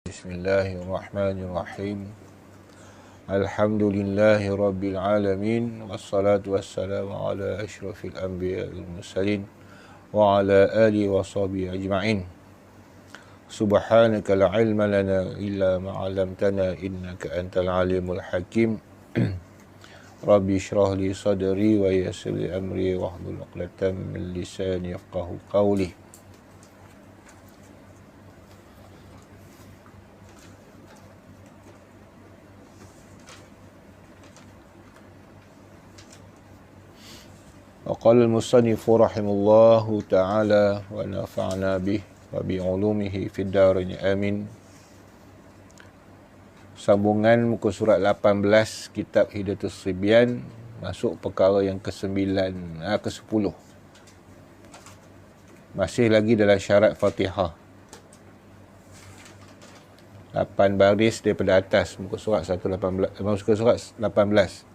Bismillahirrahmanirrahim. Alhamdulillahi rabbil alamin. Wassalatu wassalamu ala asyrafil anbiya wal mursalin wa ala alihi wa sahbihi ajma'in. Subhanaka la ilma lana illa ma 'allamtana innaka antal alimul hakim. Rabbi shrah li sadri wa yassir li amri wahlul 'uqdatam min lisani yafqahu qawli. وقال المصنف رحمه الله تعالى ونفعنا به وبعلومه في الدارين آمين. Sambungan muka surat 18 kitab Hidayatus Sibyan, masuk perkara yang ke-9 ke-10. Masih lagi dalam syarat Fatihah. 8 baris daripada atas muka surat 118, muka surat 18.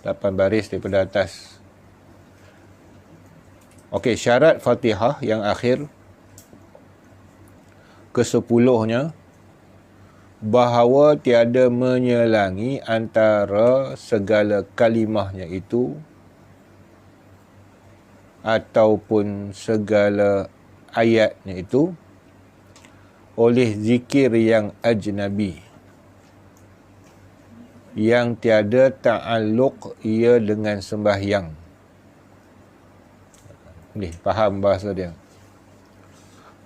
8 baris daripada atas. Okey, syarat Fatihah yang akhir ke-10-nya, bahawa tiada menyelangi antara segala kalimahnya itu ataupun segala ayatnya itu oleh zikir yang ajnabi, yang tiada ta'alluq ia dengan sembahyang. Ni faham bahasa dia.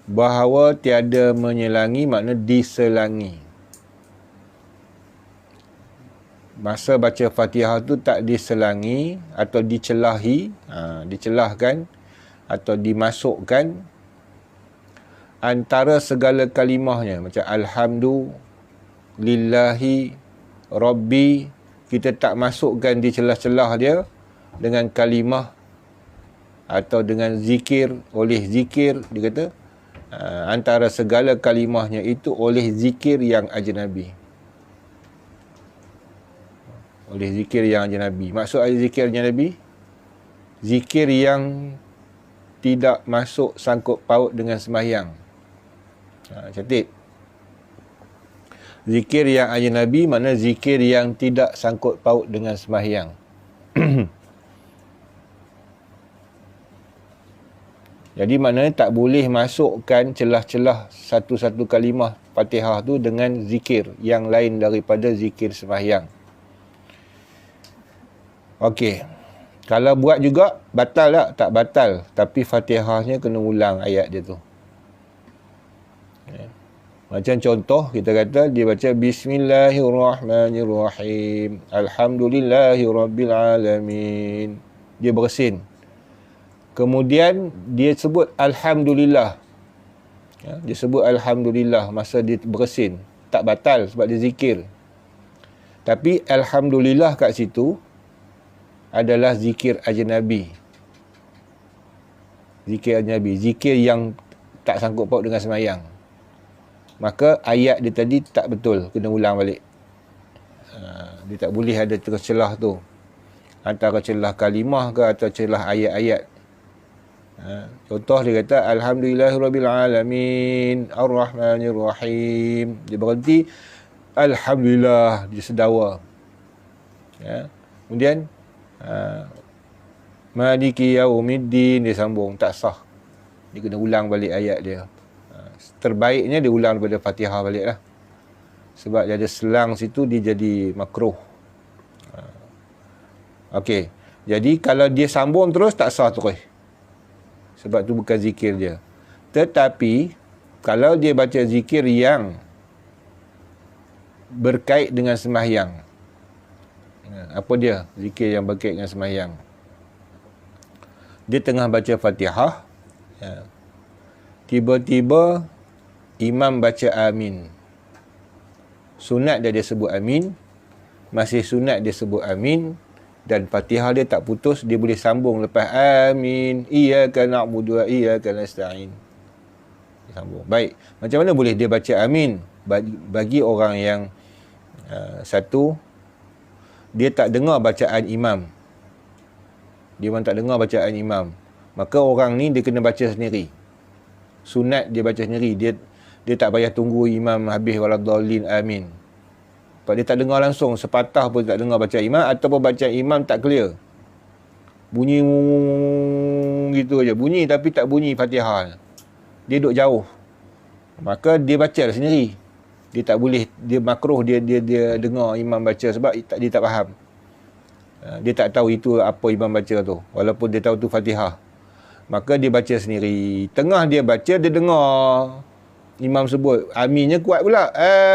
Bahawa tiada menyelangi makna diselangi. Masa baca Fatihah tu tak diselangi atau dicelahi, dicelahkan atau dimasukkan antara segala kalimahnya, macam alhamdulillahi rabbi, kita tak masukkan di celah-celah dia dengan kalimah atau dengan zikir, oleh zikir, dia kata antara segala kalimahnya itu oleh zikir yang ajnabi. Oleh zikir yang ajnabi. Maksud zikir ajnabi, zikir yang tidak masuk sangkut paut dengan sembahyang. Cantik. Zikir yang ajnabi makna zikir yang tidak sangkut paut dengan sembahyang. Jadi maknanya tak boleh masukkan celah-celah satu-satu kalimah Fatihah tu dengan zikir yang lain daripada zikir sembahyang. Okey. Kalau buat juga batal tak? Tak batal, tapi Fatihahnya kena ulang ayat dia tu. Macam contoh kita kata dia baca Bismillahirrahmanirrahim, Alhamdulillahirabbil alamin. Dia bersin. Kemudian dia sebut Alhamdulillah. Dia sebut Alhamdulillah masa dia bersin. Tak batal sebab dia zikir. Tapi Alhamdulillah kat situ adalah zikir ajnabi. Zikir ajnabi. Zikir yang tak sangkut paut dengan sembahyang. Maka ayat dia tadi tak betul. Kena ulang balik. Dia tak boleh ada celah tu. Antara celah kalimah ke atau celah ayat-ayat. Contoh dia kata Alhamdulillahirabbil alamin arrahmanirrahim, dia berhenti Alhamdulillah, dia sedawa. Kemudian Maliki yaumiddin, dia sambung, tak sah. Dia kena ulang balik ayat dia. Terbaiknya dia ulang daripada Fatihah balik lah. Sebab dia ada selang situ, dia jadi makruh. Okey, jadi kalau dia sambung terus tak sah terus. Sebab tu bukan zikir dia. Tetapi kalau dia baca zikir yang berkait dengan sembahyang. Apa dia zikir yang berkait dengan sembahyang? Dia tengah baca Fatihah, tiba-tiba imam baca amin. Sunat dia sebut amin, masih sunat dia sebut amin, dan Fatihah dia tak putus, dia boleh sambung lepas amin, iyyaka na'budu wa iyyaka nasta'in. Sambung. Baik, macam mana boleh dia baca amin? Bagi orang yang satu, dia tak dengar bacaan imam. Dia memang tak dengar bacaan imam. Maka orang ni dia kena baca sendiri. Sunat dia baca sendiri. dia tak payah tunggu imam habis waladdallin amin. Sebab dia tak dengar langsung, sepatah pun tak dengar baca imam, ataupun baca imam tak clear. Bunyi gitu aja, bunyi tapi tak bunyi Fatihah. Dia duduk jauh. Maka dia baca sendiri. Dia tak boleh, dia makruh dia dengar imam baca sebab dia tak faham. Dia tak tahu itu apa imam baca tu, walaupun dia tahu tu Fatihah. Maka dia baca sendiri. Tengah dia baca, dia dengar imam sebut, aminnya kuat pula,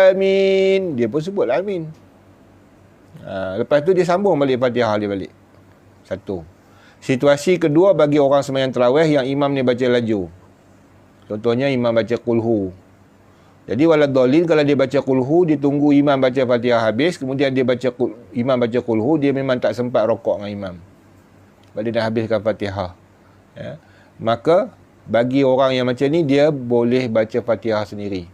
amin. Dia pun sebut amin. Lepas tu dia sambung balik Fatihah dia balik. Satu. Situasi kedua bagi orang sembahyang tarawih yang imam ni baca laju. Contohnya imam baca qulhu. Jadi waladdallin, kalau dia baca qulhu, dia tunggu imam baca Fatihah habis, kemudian dia baca imam baca qulhu, dia memang tak sempat rokok dengan imam. Sebab dia dah habiskan Fatihah. Ya. Maka bagi orang yang macam ni, dia boleh baca Fatihah sendiri.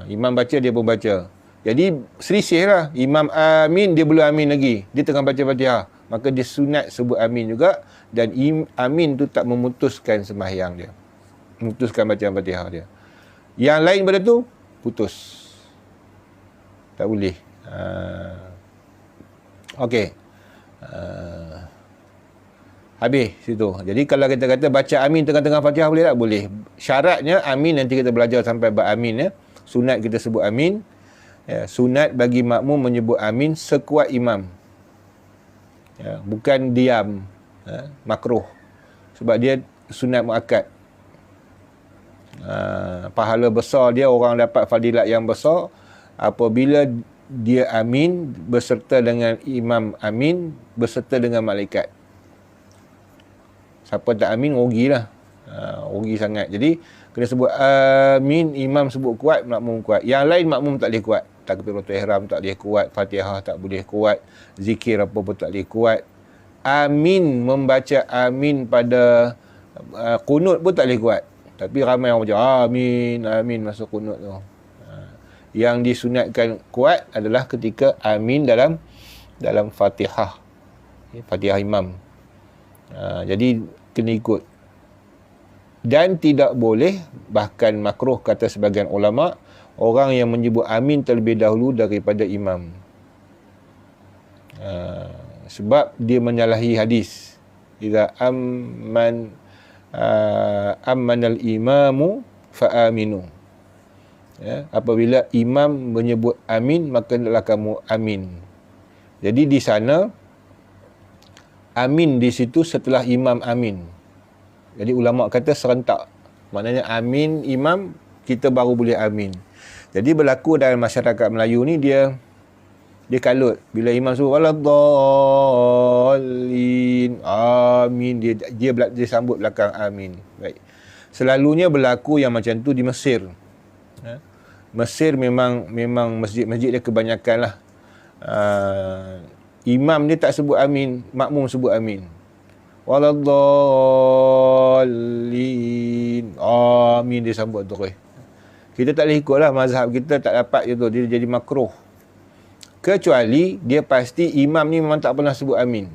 Imam baca, dia pun baca. Jadi selisih lah. Imam amin, dia belum amin lagi. Dia tengah baca Fatihah. Maka dia sunat sebut amin juga. Dan amin tu tak memutuskan sembahyang dia. Memutuskan bacaan Fatihah dia. Yang lain pada tu, putus. Tak boleh. Okey. Habis situ. Jadi kalau kita kata baca amin tengah-tengah Fatihah boleh tak? Boleh. Syaratnya amin, nanti kita belajar sampai bab amin ya. Sunat kita sebut amin. Ya, sunat bagi makmum menyebut amin sekuat imam. Ya, bukan diam. Makruh. Sebab dia sunat muakkad. Pahala besar dia, orang dapat fadilat yang besar apabila dia amin berserta dengan imam amin berserta dengan malaikat. Siapa tak amin rugilah. Rugi sangat. Jadi kena sebut amin, imam sebut kuat, makmum kuat. Yang lain makmum tak boleh kuat. Takbiratul ihram tak boleh kuat, Fatihah tak boleh kuat, zikir apa pun tak boleh kuat. Amin, membaca amin pada kunut pun tak boleh kuat. Tapi ramai orang baca amin, amin masa kunut tu. Yang disunatkan kuat adalah ketika amin dalam Fatihah. Fatihah imam. Jadi kena ikut. Dan tidak boleh, bahkan makruh kata sebagian ulama, orang yang menyebut amin terlebih dahulu daripada imam. Sebab dia menyalahi hadis. Idza ammanal imamu fa'aminu. Ya, apabila imam menyebut amin, maka hendaklah kamu amin. Jadi di sana amin di situ setelah imam amin. Jadi ulama kata serentak. Maknanya amin imam, kita baru boleh amin. Jadi berlaku dalam masyarakat Melayu ni dia kalut. Bila imam suruh waladdallin amin, dia sambut belakang amin. Baik. Selalunya berlaku yang macam tu di Mesir. Mesir memang masjid-masjid dia kebanyakan lah. Imam dia tak sebut amin, makmum sebut amin. Waladdallin amin, dia sambut terus. Kita tak boleh ikut lah, mazhab kita tak dapat je tu, dia jadi makruh. Kecuali dia pasti imam ni memang tak pernah sebut amin.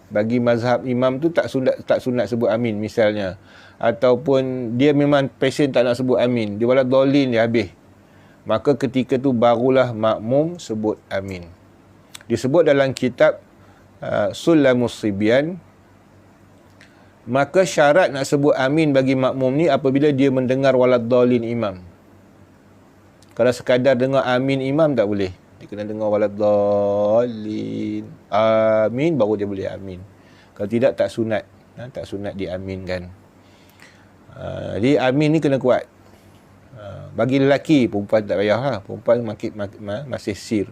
Bagi mazhab imam tu tak sunat sebut amin misalnya. Ataupun dia memang passion tak nak sebut amin, dia waladdallin dia habis. Maka ketika tu barulah makmum sebut amin. Disebut dalam kitab Sulamus Sibyan, maka syarat nak sebut amin bagi makmum ni apabila dia mendengar waladdallin imam. Kalau sekadar dengar amin imam tak boleh. Dia kena dengar waladdallin amin baru dia boleh amin. Kalau tidak tak sunat. Tak sunat diaminkan. Jadi amin ni kena kuat. Bagi lelaki, perempuan tak payah lah. Perempuan masih sir.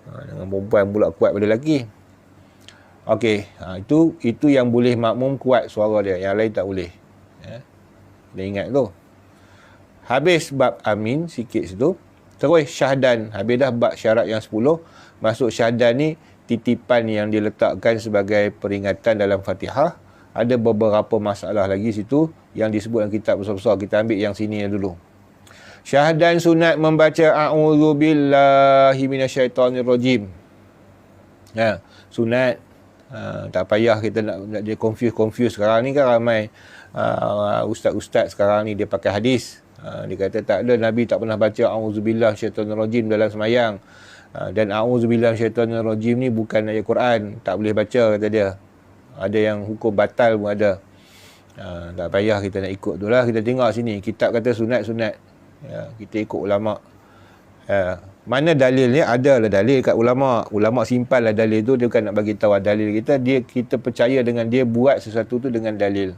Dengan perempuan pula kuat pada lelaki. Okey, itu yang boleh makmum kuat suara dia. Yang lain tak boleh. Dia ingat tu. Habis bab amin sikit situ. Terus syahdan. Habis dah bab syarat yang 10. Masuk syahdan ni titipan yang diletakkan sebagai peringatan dalam Fatihah. Ada beberapa masalah lagi situ yang disebut dalam kitab besar-besar. Kita ambil yang sini dulu. Syahdan sunat membaca a'udzubillahi minasyaitonirrajim. Sunat. Tak payah kita nak dia confuse sekarang ni kan ramai ustaz-ustaz sekarang ni dia pakai hadis. Dia kata tak ada, Nabi tak pernah baca a'udzubillah syaitanirrajim dalam semayang. Dan a'udzubillah syaitanirrajim ni bukan ayat Quran, tak boleh baca, kata dia. Ada yang hukum batal pun ada. Tak payah kita nak ikut tu lah. Kita tengok sini, kitab kata sunat-sunat. Kita ikut ulama'. Mana dalilnya? Ada lah dalil kat ulama'. Ulama' simpan lah dalil tu. Dia bukan nak bagi tahu dalil kita. Kita percaya dengan dia buat sesuatu tu dengan dalil.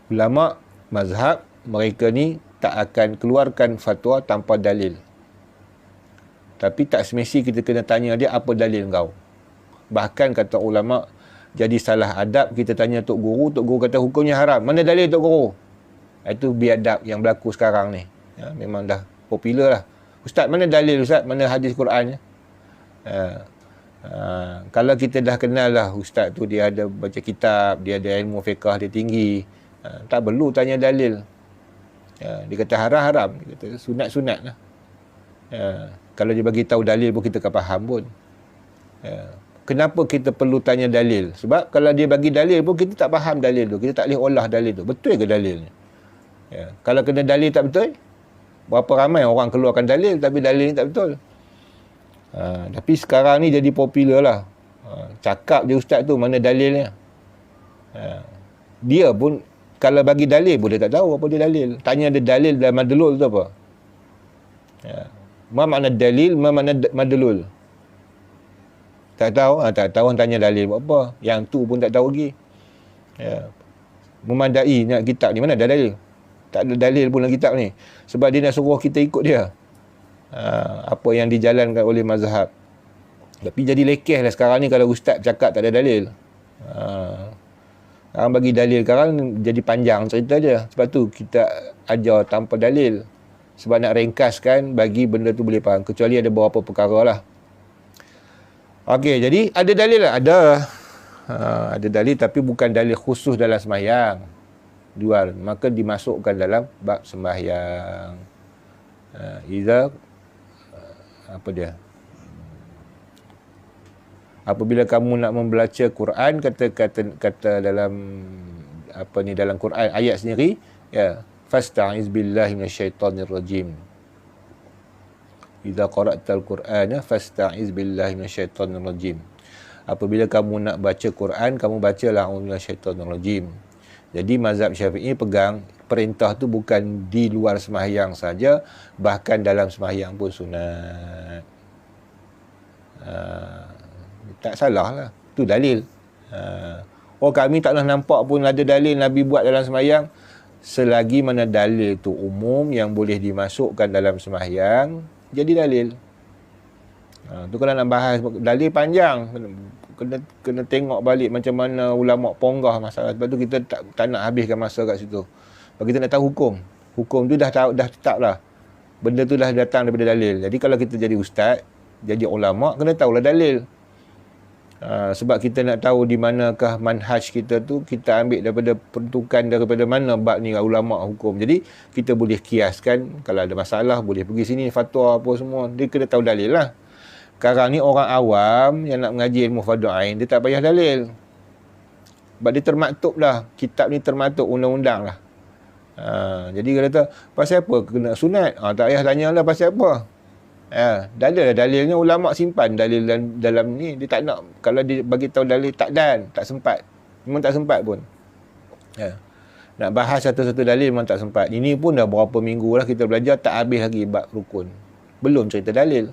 Ulama' mazhab mereka ni tak akan keluarkan fatwa tanpa dalil. Tapi tak semesti kita kena tanya dia apa dalil kau. Bahkan kata ulama', jadi salah adab kita tanya Tok Guru kata hukumnya haram. Mana dalil Tok Guru? Itu biadab yang berlaku sekarang ni. Memang dah popular lah. Ustaz, mana dalil Ustaz? Mana hadis Qurannya? Kalau kita dah kenal lah ustaz tu, dia ada baca kitab, dia ada ilmu fiqah dia tinggi, tak perlu tanya dalil. Dia kata haram-haram, dia kata sunat-sunat lah. Kalau dia bagi tahu dalil pun kita akan faham pun. Kenapa kita perlu tanya dalil? Sebab kalau dia bagi dalil pun kita tak faham dalil tu, kita tak boleh olah dalil tu. Betul ke dalilnya? Kalau kena dalil tak betul, berapa ramai orang keluarkan dalil tapi dalil ni tak betul. Tapi sekarang ni jadi popular lah. Cakap je ustaz tu mana dalilnya. Dia pun kalau bagi dalil pun dia tak tahu apa dia dalil. Tanya dia dalil dalam madlul tu apa. Ma makna dalil, ma makna madlul. Tak tahu, tak tahu tanya dalil buat apa. Yang tu pun tak tahu lagi. Memadai nak kitab ni mana ada dalil? Tak ada dalil pun dalam kitab ni. Sebab dia nak suruh kita ikut dia. Apa yang dijalankan oleh mazhab. Tapi jadi lekeh lah sekarang ni kalau ustaz cakap tak ada dalil. Sekarang bagi dalil sekarang jadi panjang cerita je. Sebab tu kita ajar tanpa dalil. Sebab nak ringkaskan bagi benda tu boleh faham. Kecuali ada beberapa perkara lah. Okey, jadi ada dalil lah? Ada. Ada dalil tapi bukan dalil khusus dalam sembahyang. Luar. Maka dimasukkan dalam bab sembahyang. Apa dia? Apabila kamu nak membaca Quran, kata dalam apa ni dalam Quran ayat sendiri, fasta'iz billahi minasyaitonir rajim. Idza qara'tal Qur'ana fasta'iz billahi minasyaitonir rajim. Apabila kamu nak baca Quran, kamu bacalah a'udzu minasyaitonir rajim. Jadi mazhab Syafi'i pegang perintah tu bukan di luar sembahyang saja, bahkan dalam sembahyang pun sunat. Tak salah lah. Tu dalil. Kami tak pernah nampak pun ada dalil Nabi buat dalam sembahyang. Selagi mana dalil tu umum yang boleh dimasukkan dalam sembahyang, jadi dalil. Tu kalau nak bahas dalil panjang. Kena tengok balik macam mana ulama' ponggah masalah. Sebab tu kita tak nak habiskan masa kat situ. Sebab kita nak tahu hukum. Hukum tu dah tetap lah. Benda tu dah datang daripada dalil. Jadi kalau kita jadi ustaz, jadi ulama', kena tahulah dalil. Sebab kita nak tahu di manakah manhaj kita tu, kita ambil daripada peruntukan daripada mana bab ni ulama' hukum. Jadi kita boleh kiaskan, kalau ada masalah boleh pergi sini fatwa apa semua. Dia kena tahu dalil lah. Sekarang ni orang awam yang nak mengaji ilmu fardu ain, dia tak payah dalil. Sebab dia termaktub dah. Kitab ni termaktub undang-undang lah. Jadi dia kata, pasal apa kena sunat? Tak payah tanya lah pasal apa. Dalilnya ulama' simpan dalil dalam ni. Dia tak nak, kalau dia bagi tahu dalil tak sempat. Memang tak sempat pun. Nak bahas satu-satu dalil memang tak sempat. Ini pun dah berapa minggu lah kita belajar, tak habis lagi bab rukun. Belum cerita dalil.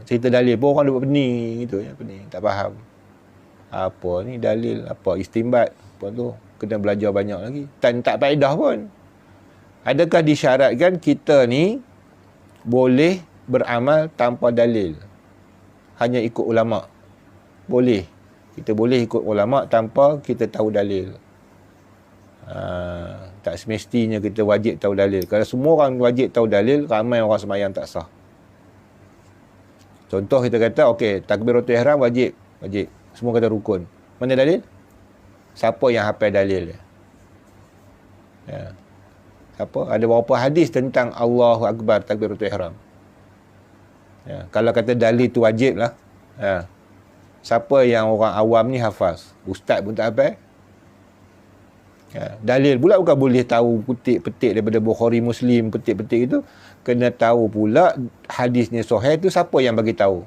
Cerita dalil pun orang duk pening gitu, pening, tak faham. Apa ni dalil, apa istimbat, apa tu, kena belajar banyak lagi. Tak faedah pun. Adakah disyaratkan kita ni boleh beramal tanpa dalil? Hanya ikut ulama'? Boleh. Kita boleh ikut ulama' tanpa kita tahu dalil. Tak semestinya kita wajib tahu dalil. Kalau semua orang wajib tahu dalil, ramai orang sembahyang tak sah. Contoh kita kata, okey, takbiratul ihram wajib. Semua kata rukun. Mana dalil? Siapa yang hafal dalil dia? Siapa? Ada berapa hadis tentang Allahu Akbar takbiratul ihram? Kalau kata dalil tu wajib lah. Siapa yang orang awam ni hafaz? Ustaz pun tak hafaz. Dalil pula bukan boleh tahu petik-petik daripada Bukhari Muslim, petik-petik itu. Kena tahu pula hadisnya sahih tu siapa yang bagi tahu.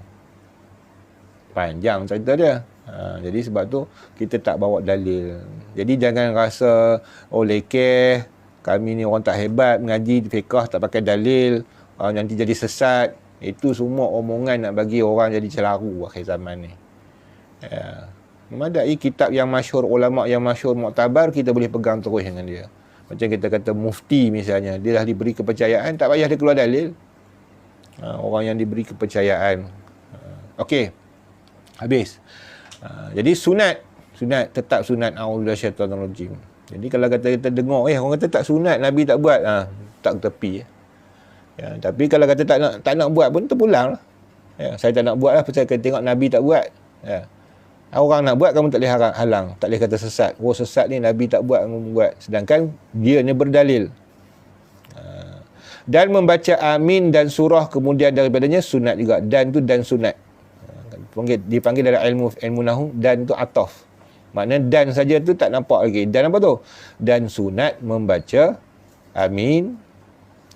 Panjang cerita dia. Jadi sebab tu kita tak bawa dalil. Jadi jangan rasa lekeh, kami ni orang tak hebat mengaji fiqh tak pakai dalil, nanti jadi sesat. Itu semua omongan nak bagi orang jadi celaru akhir zaman ni. Memadai kitab yang masyhur, ulama yang masyhur muktabar, kita boleh pegang terus dengan dia. Macam kita kata mufti misalnya, dia dah diberi kepercayaan, tak payah dia keluar dalil. Orang yang diberi kepercayaan. Okey. Habis. Jadi sunat tetap sunat, a'udzubillahi minasyaitonirrajim. Jadi kalau kata kita dengar orang kata tak sunat, Nabi tak buat, tak tepi. Tapi kalau kata tak nak buat pun terpulang lah. Saya tak nak buat lah pasal kita tengok Nabi tak buat. Orang nak buat, kamu tak boleh halang, tak boleh kata sesat. Sesat ni Nabi tak buat, kamu buat. Sedangkan dia ni berdalil. Dan membaca amin dan surah kemudian daripadanya sunat juga. Dan tu dan sunat. Dipanggil dalam ilmu nahwu dan tu ataf. Maknanya dan saja tu tak nampak lagi. Dan apa tu? Dan sunat membaca amin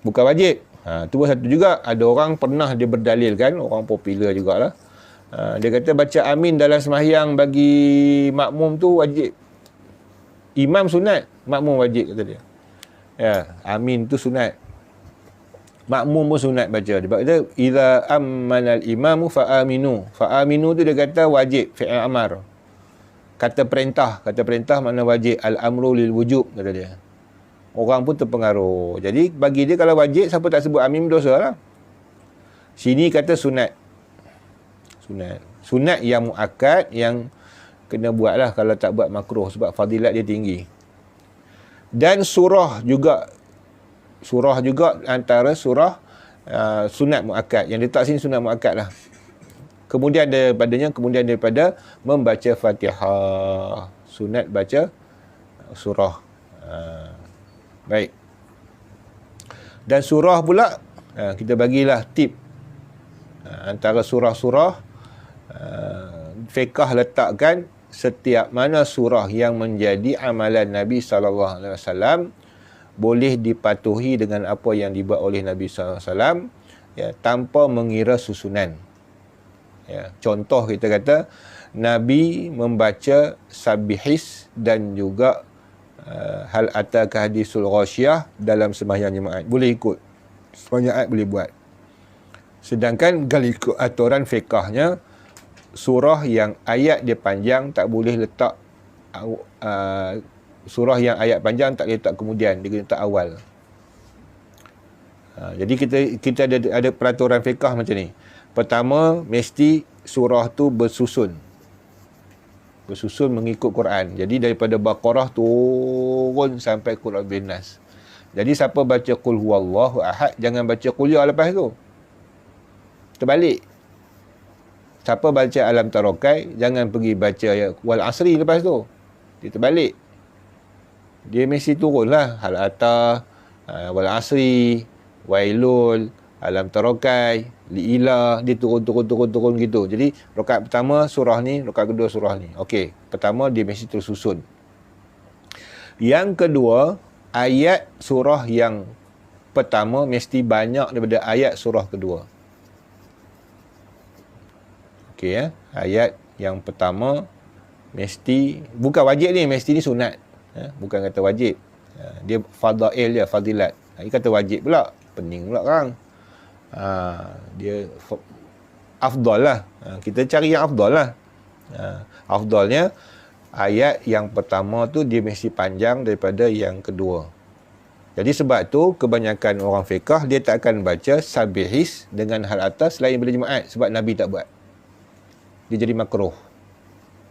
bukan wajib. Tu pun satu juga. Ada orang pernah dia berdalilkan, orang popular jugalah. Dia kata baca amin dalam sembahyang bagi makmum tu wajib. Imam sunat, makmum wajib kata dia. Amin tu sunat. Makmum pun sunat baca. Dia kata idza ammanal imamu fa aminu. Fa aminu tu dia kata wajib, fi'il amar. Kata perintah makna wajib. Al-amru lil wujub kata dia. Orang pun terpengaruh. Jadi bagi dia kalau wajib, siapa tak sebut amin berdosa lah. Sini kata sunat. Sunat yang muakkad, yang kena buat lah. Kalau tak buat makruh, sebab fadilat dia tinggi. Dan surah juga antara surah sunat muakkad. Yang letak sini sunat muakkad lah. Kemudian daripada membaca Fatihah, sunat baca surah. Baik. Dan surah pula, kita bagilah tip. Antara surah-surah, fiqh letakkan setiap mana surah yang menjadi amalan Nabi SAW boleh dipatuhi dengan apa yang dibuat oleh Nabi SAW, tanpa mengira susunan. Contoh kita kata Nabi membaca Sabihis dan juga Hal ataka hadisul ghasyiyah dalam sembahyang jemaat. Boleh ikut. Sembahyang jemaat boleh buat. Sedangkan kalau ikut aturan fiqahnya, surah yang ayat dia panjang tak boleh letak surah yang ayat panjang tak boleh letak kemudian, dia kena letak awal. Jadi kita ada peraturan fiqah macam ni. Pertama, mesti surah tu bersusun mengikut Quran. Jadi daripada Baqarah turun sampai Qul A'udzu Binnas. Jadi siapa baca Qul Huwallahu Ahad, jangan baca Qul Ya lepas tu. Terbalik. Siapa baca Alam Tarokai, jangan pergi baca Wal Asri lepas tu. Dia terbalik. Dia mesti turunlah Hal Ata, Wal Asri, Wailul, Alam Tarokai, Li'ila, dia turun gitu. Jadi rakaat pertama surah ni, rakaat kedua surah ni. Okey, pertama dia mesti tersusun. Yang kedua, ayat surah yang pertama mesti banyak daripada ayat surah kedua. Okey, ayat yang pertama mesti, bukan wajib ni, mesti ni sunat. Bukan kata wajib. Dia fadail dia, fadilat. Dia kata wajib pula, pening pula kan. Dia afdal lah. Kita cari yang afdal lah. Afdalnya ayat yang pertama tu dia mesti panjang daripada yang kedua. Jadi sebab tu kebanyakan orang fiqh dia tak akan baca Sabihis dengan hal atas selain pada jemaat, sebab Nabi tak buat. Dia jadi makruh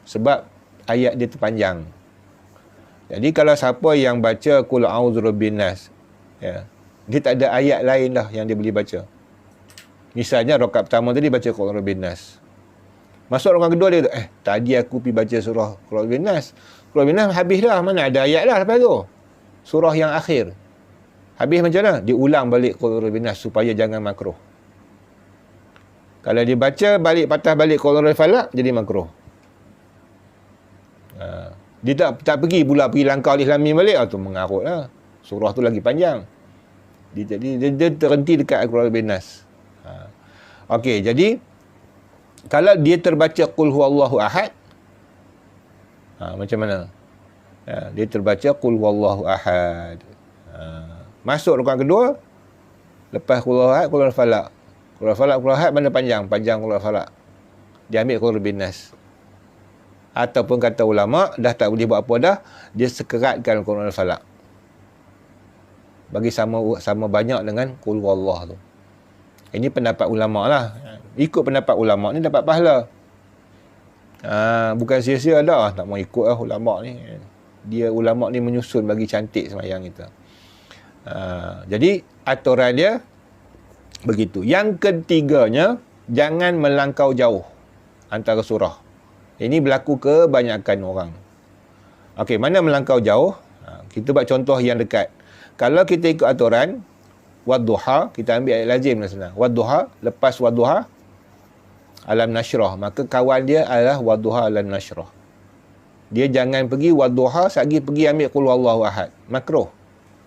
sebab ayat dia terpanjang. Jadi kalau siapa yang baca Qul A'udzu Binnas, dia tak ada ayat lain lah yang dia boleh baca. Misalnya rakaat pertama tadi baca Qul A'udzu Binnas. Masuk rakaat kedua dia tadi aku pergi baca surah Qul A'udzu Binnas. Qul A'udzu Binnas habis dah, mana ada ayat lah lepas tu. Surah yang akhir. Habis macam mana? Dia ulang balik Qul A'udzu Binnas supaya jangan makruh. Kalau dia baca balik, patah balik qul huwal falaq, jadi makruh. Dia tak pergi pula pergi langkah alif lam mim balik, tu mengarut lah. Surah tu lagi panjang. Dia terhenti dekat Al-Quran bin Nas. Okey, jadi kalau dia terbaca qul huwallahu ahad, macam mana? Dia terbaca qul huwallahu ahad. Masuk rakaat kedua, lepas qul huwallahu ahad, qul huwal falaq. Qul huwal falaq, qul huwal ahad mana panjang? Panjang qul huwal falaq. Dia ambil qul bin Nas. Ataupun kata ulama, dah tak boleh buat apa dah, dia sekeratkan qul huwal falaq. Bagi sama banyak dengan qul huwallah tu. Ini pendapat ulama lah. Ikut pendapat ulama ni dapat pahala. Bukan sia-sia dah. Tak mau ikut lah ulama ni. Dia ulama ni menyusun bagi cantik sembahyang kita. Jadi aturan dia begitu. Yang ketiganya, jangan melangkau jauh antara surah. Ini berlaku kebanyakan orang. Okey, mana melangkau jauh? Kita buat contoh yang dekat. Kalau kita ikut aturan wadduha, kita ambil ayat lazim lah senang. Wadduha, lepas wadduha alam nashrah, maka kawan dia adalah wadduha alam nashrah. Dia jangan pergi wadduha sagi pergi ambil qul huwallahu ahad. Makruh.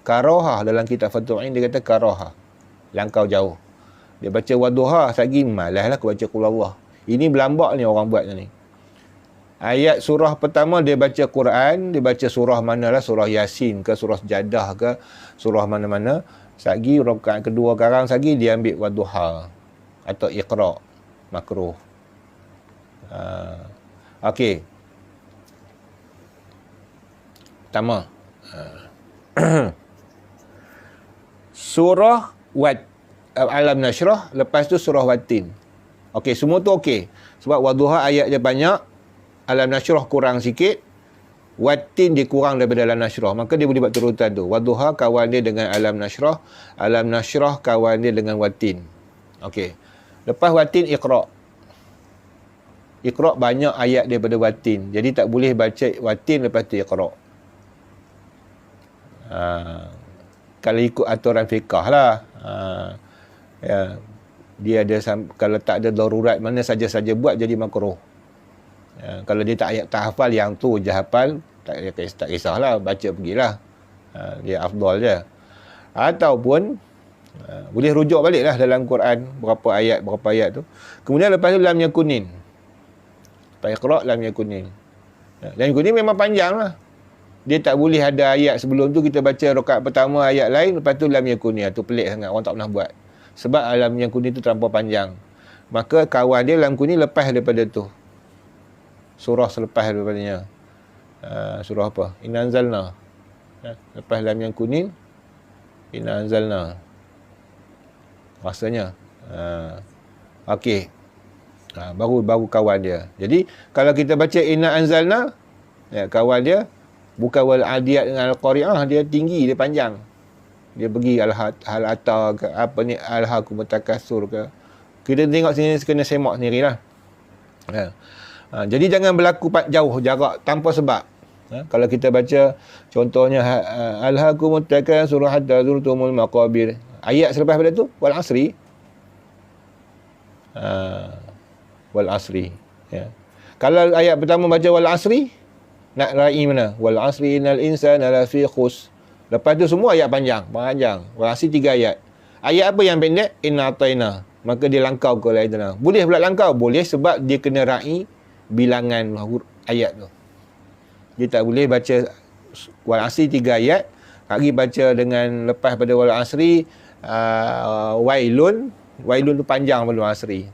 Karahah dalam kitab Fathul Ain dia kata karahah. Langkau jauh. Dia baca wadduha sagi malaslah aku baca qul huwallah. Ini berlambak ni orang buat ni. Ayat surah pertama dia baca Quran, dia baca surah manalah, surah Yasin ke, surah Jadah ke, surah mana-mana. Sagi rakaat kedua karang sagi dia ambil wadduha atau Iqra. Makruh. Okey. Pertama. Surah Alam Nashrah, lepas tu surah Watin. Okey, semua tu okey. Sebab wadduha ayat dia banyak, Alam Nashrah kurang sikit, Watin dia kurang daripada Alam Nashrah. Maka dia boleh buat turutan tu. Wadduha kawan dia dengan Alam Nashrah, Alam Nashrah kawan dia dengan Watin. Okey. Lepas Watin, Iqra. Iqra banyak ayat daripada Watin. Jadi tak boleh baca Watin lepas tu Iqra. Kalau ikut aturan fiqah lah. Ya. Dia ada, kalau tak ada darurat mana saja-saja buat jadi makruh. Kalau dia tak hafal yang tu je hafal, tak kisahlah, baca pergilah. Dia afdal je. Ataupun boleh rujuk baliklah dalam Quran berapa ayat tu. Kemudian lepas tu lam yakunin. Lepas Iqra lam yakunin. Lam yakunin memang panjang lah. Dia tak boleh ada ayat sebelum tu kita baca rakaat pertama ayat lain, lepas tu lam yakunin. Tu pelik sangat, orang tak pernah buat. Sebab lam yakunin tu terlampau panjang. Maka kawan dia lam yakunin lepas daripada tu. Surah selepas daripadanya. Surah apa? Inna anzalna. Lepas lam yakunin, Inna anzalna. Rasanya. Okey. Baru kawan dia. Jadi, kalau kita baca Inna anzalna, kawan dia, bukan wal adiyat dengan al-qari'ah, dia tinggi, dia panjang. Dia pergi al-ata ke, apa ni, al-hakum takasur ke. Kita tengok sini, kena semak sendirilah. Jadi jangan berlaku jauh jarak tanpa sebab. Kalau kita baca contohnya al-hakum takasur hatta zurtumul maqabir. Ayat selepas pada tu wal asri. Wal asri. Ya. Kalau ayat pertama baca wal asri, nak ra'i mana? Wal asri innal insana lafi khus. Lepas tu semua ayat panjang. Wal asri 3 ayat. Ayat apa yang pendek? Inna ataina. Maka dia langkau ke lain tanah. Boleh pula langkau? Boleh, sebab dia kena ra'i bilangan ayat tu. Dia tak boleh baca wal asri 3 ayat, lagi baca dengan lepas pada wal asri wailun tu panjang pada wal asri.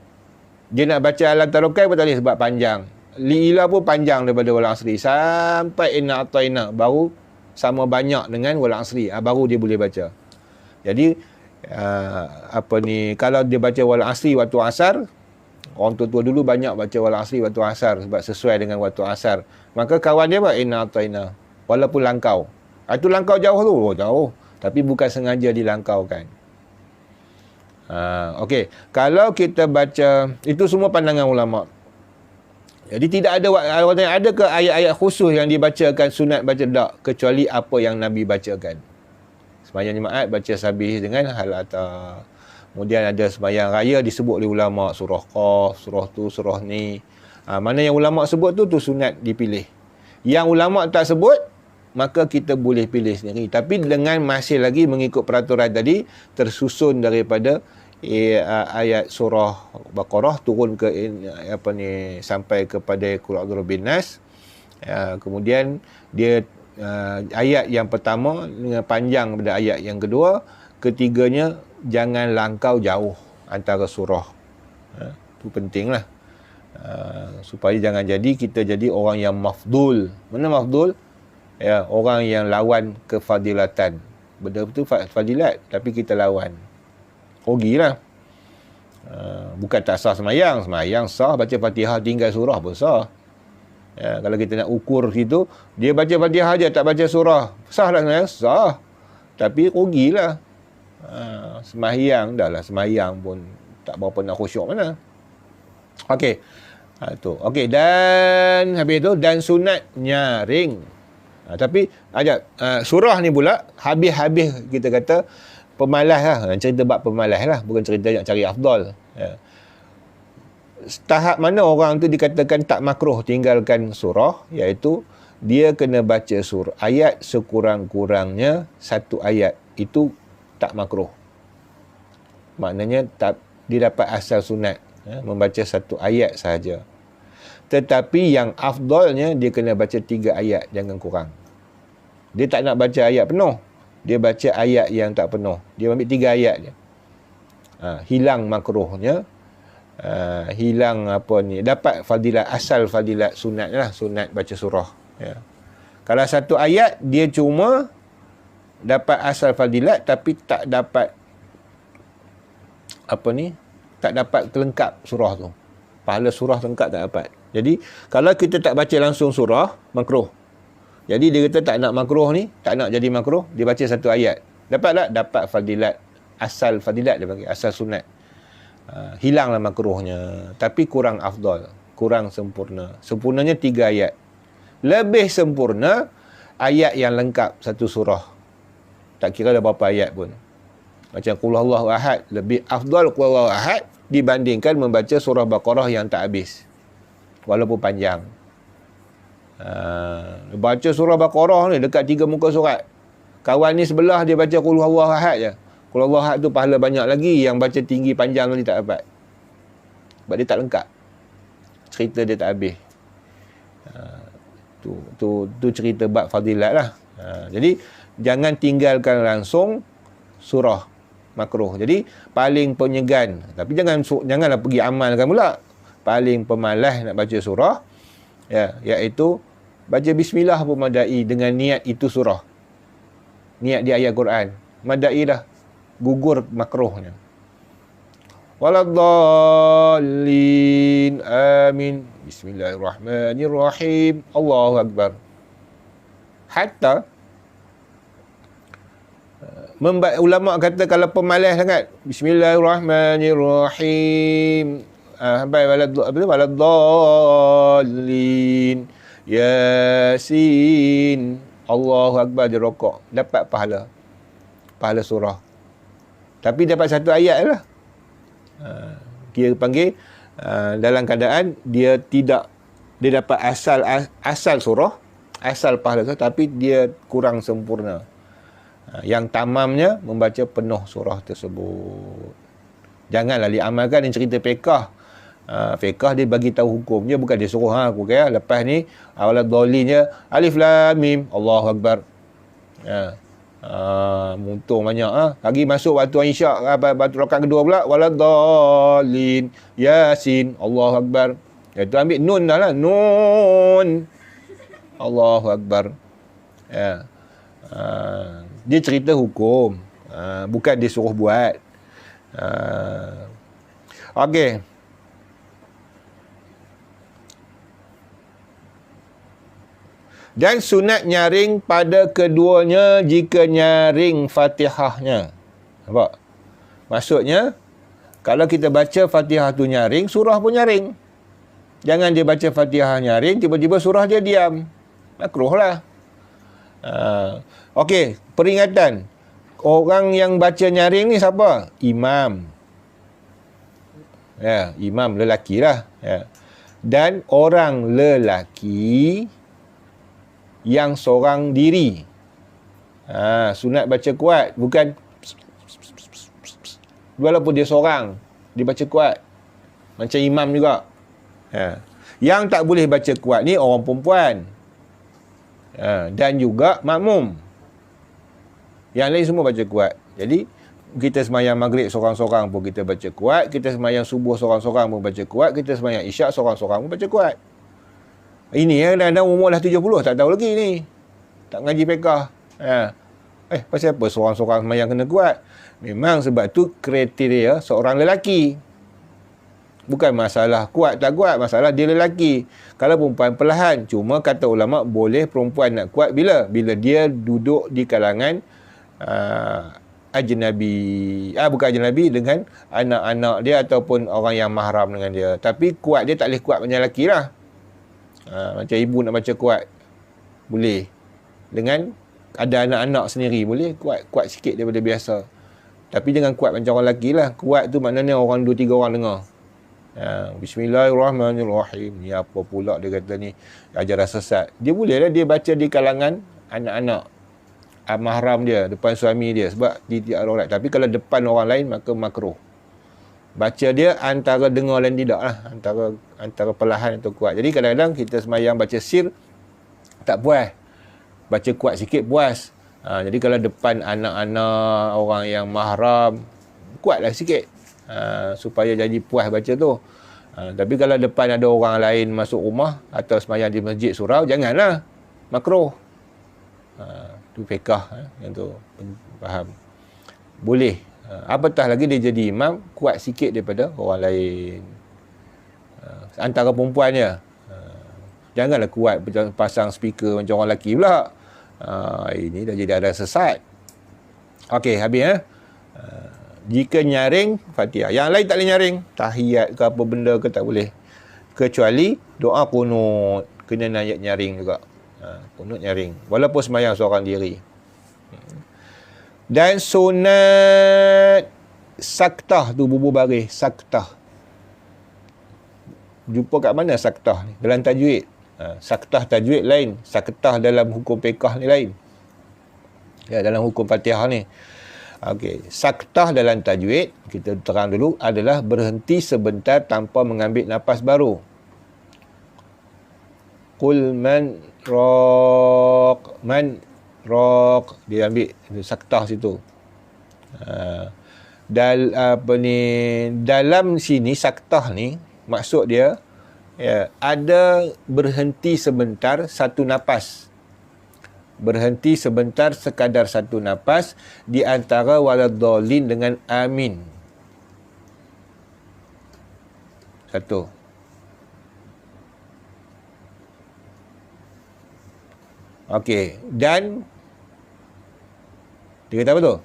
Dia nak baca alam tarukai pun tak boleh sebab panjang. Li'ila pun panjang daripada wal asri sampai inna ataina, baru sama banyak dengan wal asri, baru dia boleh baca. Jadi kalau dia baca wal asri waktu asar, orang tua-tua dulu banyak baca wal asri waktu asar sebab sesuai dengan waktu asar. Maka kawan dia buat inna ataina walaupun langkau. Itu langkau jauh tu, jauh, tapi bukan sengaja dilangkaukan. Okey, kalau kita baca, itu semua pandangan ulama. Jadi tidak ada ke ayat-ayat khusus yang dibacakan sunat baca, tak, kecuali apa yang Nabi bacakan. Sembahyang jemaat baca sabih dengan hal ata, Kemudian ada sembahyang raya disebut oleh ulama, surah Qaf, surah tu, surah ni. Mana yang ulama sebut tu sunat dipilih. Yang ulama tak sebut, maka kita boleh pilih sendiri. Tapi dengan masih lagi mengikut peraturan tadi, tersusun daripada ayat surah Baqarah turun ke sampai kepada Qul a'udzu birabbin nas. Kemudian dia ayat yang pertama panjang daripada ayat yang kedua, ketiganya jangan langkau jauh antara surah. Itu pentinglah. Supaya jangan jadi kita jadi orang yang mafdul. Mana mafdul? Ya, orang yang lawan kefadilatan. Betul-betul fadilat tapi kita lawan. Rugilah. Bukan tak sah semayang sah, baca Fatihah tinggal surah pun sah. Ya, kalau kita nak ukur situ, dia baca Fatihah aja tak baca surah, sah lah semayang? Sah. Tapi rugilah. Semayang dah lah, semayang pun tak berapa nak khusyuk mana. Okey. Tu. Okey, dan habis tu dan sunat nyaring. Tapi ajak surah ni pula habis-habis kita kata pemalas lah. Cerita bab pemalas lah, bukan cerita nak cari afdal. Ya. Tahap mana orang tu dikatakan tak makruh tinggalkan surah, iaitu dia kena baca surah ayat sekurang-kurangnya satu ayat. Itu tak makruh. Maknanya dia dapat asal sunat, membaca satu ayat sahaja. Tetapi yang afdalnya dia kena baca 3 ayat, jangan kurang. Dia tak nak baca ayat penuh, dia baca ayat yang tak penuh. Dia ambil 3 ayat je. Hilang makruhnya, hilang dapat fadilat, asal fadilat sunat lah, sunat baca surah. Ya. Kalau satu ayat dia cuma dapat asal fadilat tapi tak dapat tak dapat kelengkap surah tu. Pahala surah lengkap tak dapat. Jadi kalau kita tak baca langsung surah, makruh. Jadi dia kata tak nak makruh ni, tak nak jadi makruh, dia baca satu ayat. Dapat tak? Dapat fadilat, asal fadilat dia bagi, asal sunat. Hilanglah makruhnya, tapi kurang afdal, kurang sempurna. Sempurnanya 3 ayat. Lebih sempurna ayat yang lengkap satu surah. Tak kira ada berapa ayat pun. Macam Qul huwallahu ahad, lebih afdal Qul huwallahu ahad dibandingkan membaca surah Baqarah yang tak habis. Walaupun panjang. Baca surah Baqarah ni dekat 3 muka surat. Kawan ni sebelah dia baca Qul huwallahu ahad je. Qul huwallahu ahad tu pahala banyak lagi, yang baca tinggi panjang tadi tak dapat. Sebab dia tak lengkap. Cerita dia tak habis. Tu cerita bab fadilat lah. Jadi jangan tinggalkan langsung surah, makruh. Jadi paling penyegan, tapi janganlah pergi amalkan pula. Paling pemalas nak baca surah, iaitu baca bismillah pun madai dengan niat itu surah. Niat di ayat Quran. Madai dah. Gugur makruhnya. Waladdallin. Amin. Bismillahirrahmanirrahim. Allahu Akbar. Hatta ulama kata kalau pemalas sangat, Bismillahirrahmanirrahim, sampai waladdallin, Yasin, Allahu Akbar, dia rokok, dapat pahala surah. Tapi dapat satu ayat lah. Dia panggil dalam keadaan dia dapat asal surah, asal pahala surah, tapi dia kurang sempurna. Yang tamamnya membaca penuh surah tersebut. Janganlah diamalkan. Yang cerita fiqh. Fiqh dia bagi tahu hukum je, bukan dia suruh aku kaya lepas ni waladhdallin alif lam mim Allahu Akbar. Muntung banyak. Lagi masuk waktu isyak, waktu rakaat kedua pula waladhdallin Yasin Allahu Akbar. Itu ambil nun dah lah, nun Allahu Akbar. Dia cerita hukum, bukan dia suruh buat. Okey. Dan sunat nyaring pada keduanya jika nyaring Fatihahnya. Nampak? Maksudnya, kalau kita baca Fatihah tu nyaring, surah pun nyaring. Jangan dia baca Fatihah nyaring, tiba-tiba surah dia diam. Makruh lah. Okey, peringatan. Orang yang baca nyaring ni siapa? Imam. Ya, imam lelaki lah. Ya. Dan orang lelaki yang seorang diri. Sunat baca kuat. Bukan walaupun dia seorang, dia baca kuat. Macam imam juga. Yang tak boleh baca kuat ni orang perempuan. Dan juga makmum. Yang lain semua baca kuat. Jadi, kita sembahyang maghrib seorang-seorang pun kita baca kuat. Kita sembahyang subuh seorang-seorang pun baca kuat. Kita sembahyang isyak seorang-seorang pun baca kuat. Ini kadang-kadang umur dah 70, tak tahu lagi ni. Tak ngaji fiqah. Pasal apa seorang-seorang sembahyang kena kuat? Memang sebab tu kriteria seorang lelaki. Bukan masalah kuat tak kuat, masalah dia lelaki. Kalau perempuan perlahan. Cuma kata ulama boleh perempuan nak kuat bila? Bila dia duduk di kalangan ajnabi. Bukan ajnabi, dengan anak-anak dia ataupun orang yang mahram dengan dia. Tapi kuat dia tak boleh kuat macam lelaki lah. Macam ibu nak baca kuat, boleh. Dengan ada anak-anak sendiri, boleh kuat sikit daripada biasa. Tapi jangan kuat macam orang lelaki lah. Kuat tu maknanya orang 2-3 orang dengar. Bismillahirrahmanirrahim. Ni apa pula dia kata ni, ajaran sesat. Dia boleh lah dia baca di kalangan anak-anak mahram dia, depan suami dia, sebab dia tidak aurat. Tapi kalau depan orang lain, maka makruh. Baca dia antara dengar dan tidak lah, antara perlahan atau kuat. Jadi kadang-kadang kita sembahyang baca sir tak puas, baca kuat sikit puas. Jadi kalau depan anak-anak orang yang mahram, kuatlah sikit, supaya jadi puas baca tu. Tapi kalau depan ada orang lain masuk rumah atau sembahyang di masjid surau, janganlah, makruh. Tu fiqah, yang tu faham. Boleh. Apatah lagi dia jadi imam, kuat sikit daripada orang lain. Antara perempuan je. Janganlah kuat pasang speaker macam orang lelaki pula. Ini dah jadi ada sesat. Okey, habis jika nyaring, Fatihah. Yang lain tak boleh nyaring. Tahiyat ke apa benda ke tak boleh. Kecuali doa kunut. Kena ayat nyaring juga. Kunut nyaring. Walaupun sembahyang seorang diri. Dan sunat saktah tu, bubuh baris. Saktah. Jumpa kat mana saktah ni? Dalam tajwid. Saktah tajwid lain. Saktah dalam hukum fiqah ni lain. Ya, dalam hukum Fatihah ni. Okey, saktah dalam tajwid, kita terang dulu, adalah berhenti sebentar tanpa mengambil nafas baru. Qul man raq, dia ambil saktah situ. Dalam sini saktah ni maksud dia ada berhenti sebentar satu nafas. Berhenti sebentar sekadar satu nafas di antara waladhdallin dengan amin. Satu. Okey, dan dia kata apa tu?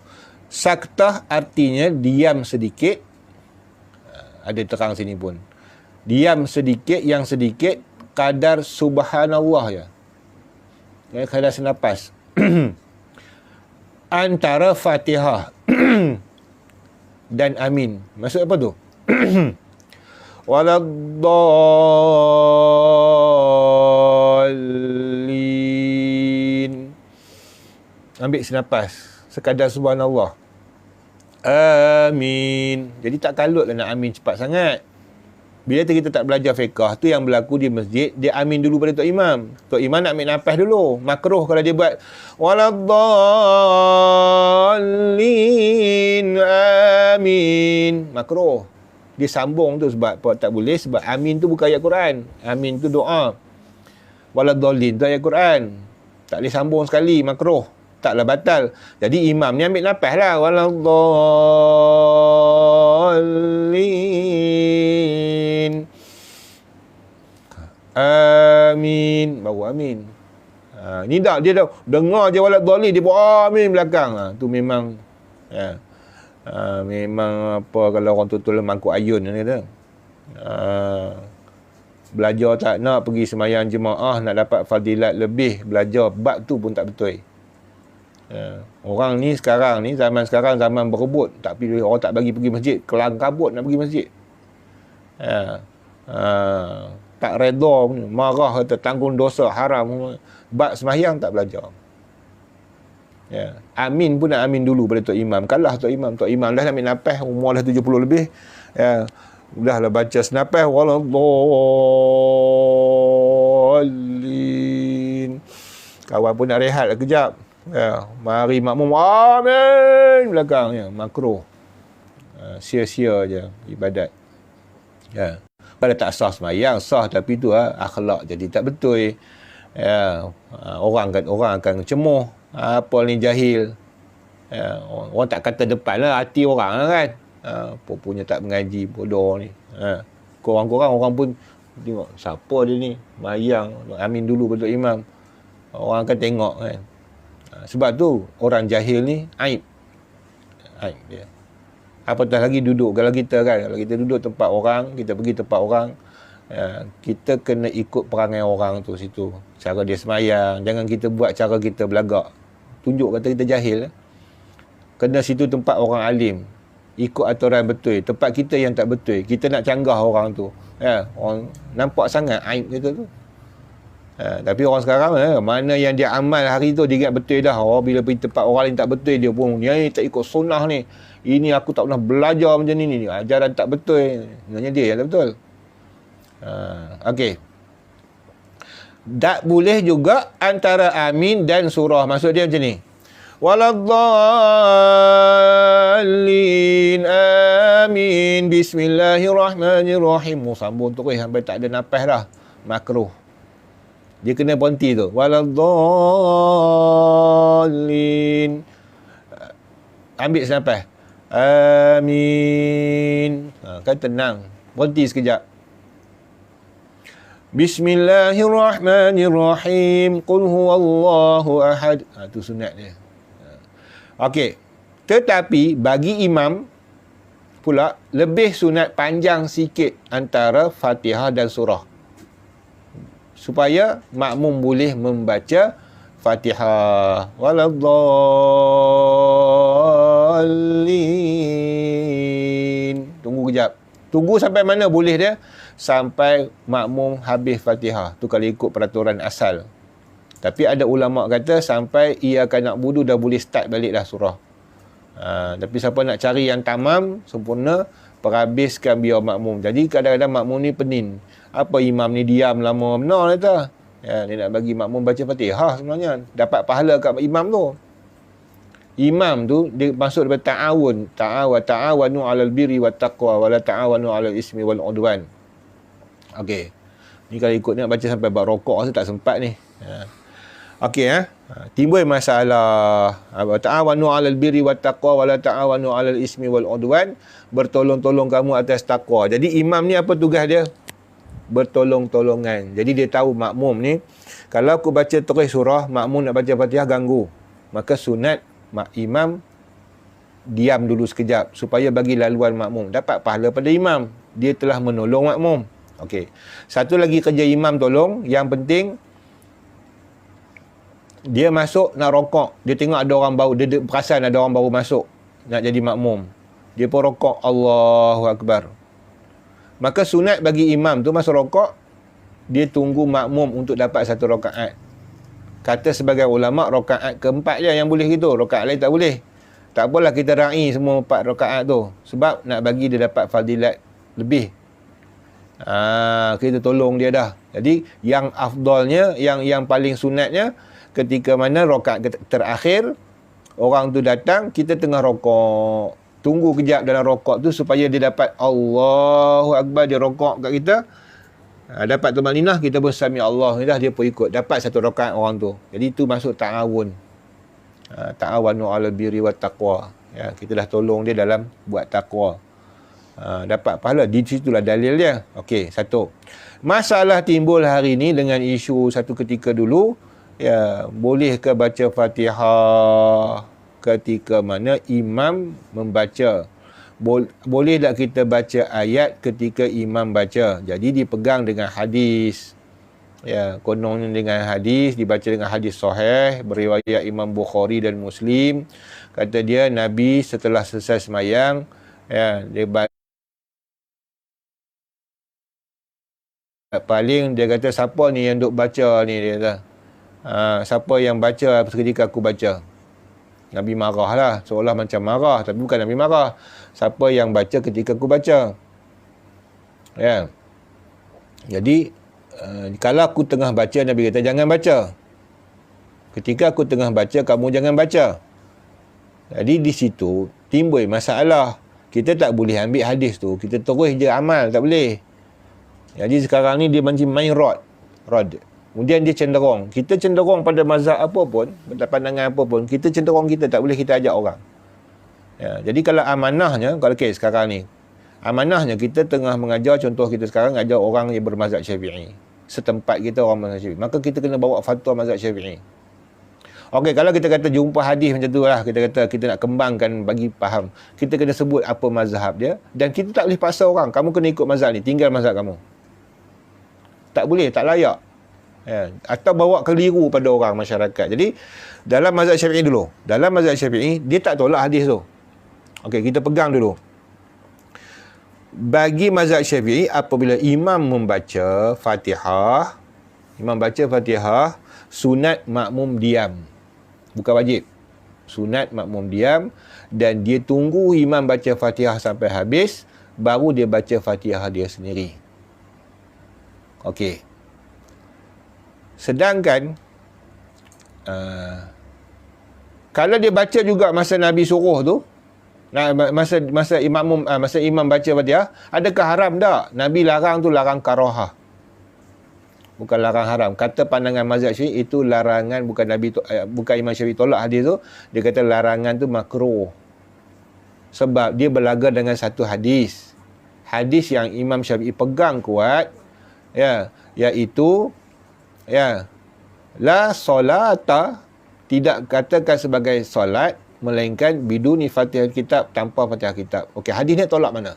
Saktah artinya diam sedikit. Ada terang sini pun. Diam sedikit, yang sedikit kadar subhanallah ya. Kadar senapas. Antara Fatihah dan amin. Maksud apa tu? Waladdallin. Ambil senapas. Sekadar subhanallah. Amin. Jadi tak kalut lah nak amin cepat sangat. Bila kita tak belajar fiqah, tu yang berlaku di masjid, dia amin dulu pada Tok Imam. Tok Imam nak ambil nafas dulu. Makruh kalau dia buat waladdallin amin. Makruh. Dia sambung tu sebab tak boleh, sebab amin tu bukan ayat Quran. Amin tu doa. Waladdallin tu ayat Quran. Tak boleh sambung sekali, makruh. Taklah batal. Jadi imam ni ambil nafas lah. Waladdallin amin. Baru amin. Ni dah, dia dah dengar je waladdallin, dia buat amin belakang. Tu memang memang apa, kalau orang tutul mangkuk ayun ni kata. Belajar tak nak pergi sembahyang jemaah, nak dapat fadilat lebih, belajar bab tu pun tak betul. Orang ni sekarang ni, zaman sekarang zaman berebut, tak pilih, orang tak bagi pergi masjid, kelang kabut nak pergi masjid. Ya. Tak redha, marah atau tanggung dosa haram, bab sembahyang tak belajar. Ya. Amin pun nak amin dulu pada Tok Imam. Kalah Tok Imam. Tok Imam dah ambil nafas, umur dah 70 lebih. Ya. Dah lah baca senafas, waladdallin. Kawan pun nak rehat lah kejap. Ya. Mari makmum, amin belakang. Ya. Makruh. Sia-sia je ibadat. Ya. Pada tak sah semayang, sah tapi tu akhlak jadi tak betul. Ya. Orang akan cemuh. Apa ni jahil. Ya. Orang tak kata depan lah, hati orang lah kan. Punya tak mengaji, bodoh ni. Korang-korang orang pun tengok, siapa dia ni? Mayang, amin dulu betul imam. Orang akan tengok kan. Sebab tu, orang jahil ni, aib. Aib dia. Apatah lagi duduk. Kalau kita duduk tempat orang, kita pergi tempat orang, kita kena ikut perangai orang tu situ. Cara dia semayang. Jangan kita buat cara kita belagak. Tunjuk kata kita jahil. Kena situ tempat orang alim. Ikut aturan betul. Tempat kita yang tak betul. Kita nak canggah orang tu. Ya, orang nampak sangat aib kita tu. Tapi orang sekarang, mana yang dia amal hari tu, dia ingat betul dah. Bila pergi tempat orang lain tak betul, dia pun, ni tak ikut sunnah ni. Ini aku tak pernah belajar macam ni. Ajaran tak betul. Sebenarnya dia yang tak betul. Okey. Tak boleh juga antara amin dan surah. Maksud dia macam ni. Waladdallin amin bismillahirrahmanirrahim. Sambung terus sampai tak ada nafas dah. Makruh. Dia kena berhenti tu. Waladdallin. Ambil senafas. Amin. Kan tenang. Berhenti sekejap. Bismillahirrahmanirrahim. Qul huwallahu ahad. Tu sunat dia. Okey. Tetapi bagi imam pula lebih sunat panjang sikit antara Fatihah dan surah. Supaya makmum boleh membaca Fatihah. Waladdallin. Tunggu kejap. Tunggu sampai mana boleh dia? Sampai makmum habis Fatihah. Tu kalau ikut peraturan asal. Tapi ada ulama' kata sampai Iyyaka na'budu dah boleh start balik dah surah. Tapi siapa nak cari yang tamam, sempurna, perhabiskan biar makmum. Jadi kadang-kadang makmum ni penin. Apa imam ni diam lama benar kata. Dia nak bagi makmum baca Fatihah sebenarnya. Dapat pahala kat imam tu. Imam tu dia masuk daripada ta'awun. Ta'awanu 'alal birri wat taqwa wa la ta'awanu 'alal ismi wal 'udwan. Okey. Ni kalau ikut nak baca sampai bab rokok rasa tak sempat ni. Okey timbul masalah ta'awanu 'alal birri wat taqwa wa la ta'awanu 'alal ismi wal 'udwan. Bertolong-tolong kamu atas takwa. Jadi imam ni apa tugas dia? Bertolong-tolongan. Jadi dia tahu makmum ni, kalau aku baca terus surah, makmum nak baca Fatihah ganggu. Maka sunat imam diam dulu sekejap supaya bagi laluan makmum. Dapat pahala pada imam. Dia telah menolong makmum. Okey. Satu lagi kerja imam tolong, yang penting dia masuk nak rokok. Dia tengok ada orang baru, dia perasan ada orang baru masuk nak jadi makmum. Dia pun rokok, Allahu Akbar. Maka sunat bagi imam tu masa rokok, dia tunggu makmum untuk dapat satu rakaat. Kata sebagai ulama' rakaat keempat je yang boleh gitu. Rakaat lain tak boleh. Tak apalah kita ra'i semua 4 rakaat tu. Sebab nak bagi dia dapat fadilat lebih. Kita tolong dia dah. Jadi yang afdalnya, yang paling sunatnya, ketika mana rakaat terakhir, orang tu datang, kita tengah rokok. Tunggu kejap dalam rokok tu supaya dia dapat Allahu Akbar, dia rokok kat kita. Dapat tumaninah, kita pun sami Allah ni dah, dia pun ikut. Dapat satu rakaat orang tu. Jadi itu masuk ta'awun. Ta'awanu 'alal birri wat taqwa. Ya, kita dah tolong dia dalam buat takwa. Dapat pahala. Di situlah dalil dia. Okey, satu. Masalah timbul hari ni dengan isu satu ketika dulu, ya, boleh ke baca Fatihah ketika mana imam membaca? Boleh tak kita baca ayat ketika imam baca? Jadi dipegang dengan hadis. Ya, kononnya dengan hadis, dibaca dengan hadis sahih, beriwayat Imam Bukhari dan Muslim. Kata dia, Nabi setelah selesai semayang, ya, dia paling dia kata, siapa ni yang duk baca ni, dia kata. Siapa yang baca ketika aku baca. Nabi marah lah, seolah macam marah, tapi bukan Nabi marah. Siapa yang baca ketika aku baca. Ya. Jadi, kalau aku tengah baca, Nabi kata, jangan baca. Ketika aku tengah baca, kamu jangan baca. Jadi, di situ timbul masalah. Kita tak boleh ambil hadis tu, kita terus je amal, tak boleh. Jadi, sekarang ni dia macam main rod. Kemudian dia cenderung. Kita cenderung pada mazhab apa pun, pada pandangan apa pun, kita cenderung kita, tak boleh kita ajak orang. Ya, jadi kalau amanahnya, kalau sekarang ni, amanahnya kita tengah mengajar, contoh kita sekarang ajar orang yang bermazhab Syafi'i. Setempat kita orang mazhab Syafi'i. Maka kita kena bawa fatwa mazhab Syafi'i. Okey, kalau kita kata jumpa hadis macam tu lah, kita kata kita nak kembangkan bagi faham. Kita kena sebut apa mazhab dia, dan kita tak boleh paksa orang, kamu kena ikut mazhab ni, tinggal mazhab kamu. Tak boleh, tak layak. Ya, atau bawa keliru pada orang masyarakat. Jadi dalam mazhab Syafi'i dulu, dalam mazhab Syafi'i dia tak tolak hadis tu. Okey, kita pegang dulu. Bagi mazhab Syafi'i, apabila imam membaca Fatihah, sunat makmum diam. Bukan wajib. Sunat makmum diam, dan dia tunggu imam baca Fatihah sampai habis, baru dia baca Fatihah dia sendiri. Okey. Sedangkan kalau dia baca juga masa Nabi suruh tu, masa imam baca Fatihah, adakah haram? Tak. Nabi larang tu larang karahah, bukan larang haram. Kata pandangan mazhab Syafi'i itu larangan, bukan bukan Imam Syafi'i tolak hadis tu. Dia kata larangan tu makruh. Sebab dia berlaga dengan satu hadis. Hadis yang Imam Syafi'i pegang kuat, ya, iaitu la solata, tidak katakan sebagai solat melainkan biduni Fatihah kitab, tanpa Fatihah kitab. Okey, hadis ni tolak mana?